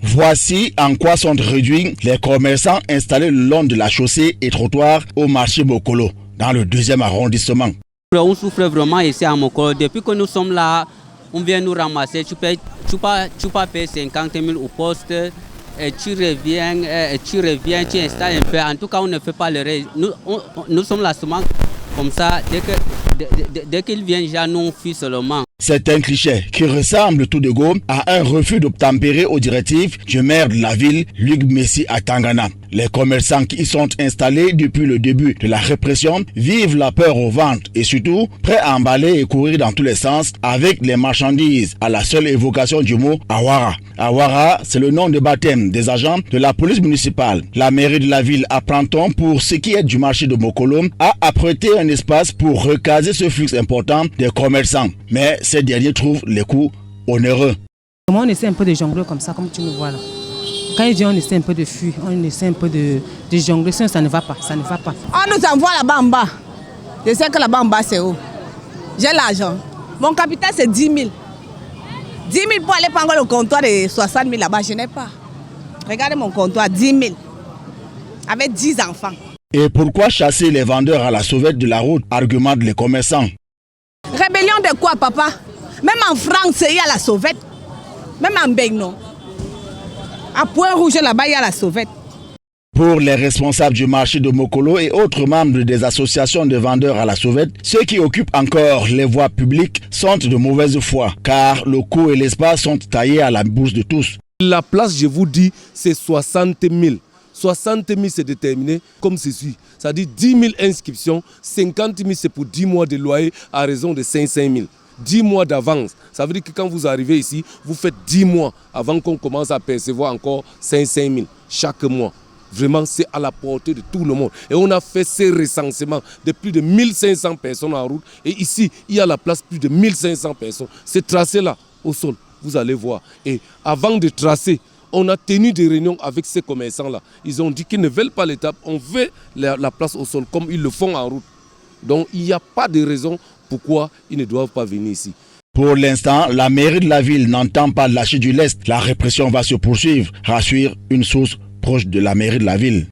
Voici en quoi sont réduits les commerçants installés le long de la chaussée et trottoir au marché Mokolo, dans le 2e arrondissement. On souffre vraiment ici à Mokolo. Depuis que nous sommes là, on vient nous ramasser. Tu peux payer 50 000 au poste. Et tu reviens, tu installes un peu. En tout cas, on ne fait pas le reste. Nous sommes là seulement comme ça. Dès qu'ils viennent, déjà, nous on fuit seulement. C'est un cliché qui ressemble tout de go à un refus d'obtempérer aux directives du maire de la ville, Luc Messi à Tangana. Les commerçants qui y sont installés depuis le début de la répression vivent la peur au ventre et surtout prêts à emballer et courir dans tous les sens avec les marchandises à la seule évocation du mot Awara. Awara, c'est le nom de baptême des agents de la police municipale. La mairie de la ville, apprend-on, pour ce qui est du marché de Mokolo, a apprêté un espace pour recaser ce flux important des commerçants. Mais ces derniers trouvent les coups onéreux. On essaie un peu de jongler comme ça, comme tu me vois là. Quand il dit on essaie un peu de fuir, on essaie un peu de jongler, sinon ça ne va pas, ça ne va pas. On nous envoie là-bas en bas. Je sais que là-bas en bas c'est où. J'ai l'argent. Mon capital c'est 10 000. 10 000 pour aller prendre le comptoir de 60 000 là-bas, je n'ai pas. Regardez mon comptoir, 10 000. Avec 10 enfants. Et pourquoi chasser les vendeurs à la sauvette de la route, argumentent les commerçants. Rébellion de quoi, papa? Même en France, il y a la sauvette. Même en Begno. À Point-Rouge, là-bas, il y a la sauvette. Pour les responsables du marché de Mokolo et autres membres des associations de vendeurs à la sauvette, ceux qui occupent encore les voies publiques sont de mauvaise foi, car le coût et l'espace sont taillés à la bourse de tous. La place, je vous dis, c'est 60 000. 60 000, c'est déterminé comme ceci. C'est-à-dire 10 000 inscriptions, 50 000, c'est pour 10 mois de loyer à raison de 500 000. 10 mois d'avance. Ça veut dire que quand vous arrivez ici, vous faites 10 mois avant qu'on commence à percevoir encore 500 000 chaque mois. Vraiment, c'est à la portée de tout le monde. Et on a fait ces recensements de plus de 1500 personnes en route. Et ici, il y a la place plus de 1500 personnes. C'est tracé là, au sol, vous allez voir. Et avant de tracer, on a tenu des réunions avec ces commerçants-là. Ils ont dit qu'ils ne veulent pas l'étape, on veut la place au sol comme ils le font en route. Donc il n'y a pas de raison pourquoi ils ne doivent pas venir ici. Pour l'instant, la mairie de la ville n'entend pas lâcher du lest. La répression va se poursuivre, rassure une source proche de la mairie de la ville.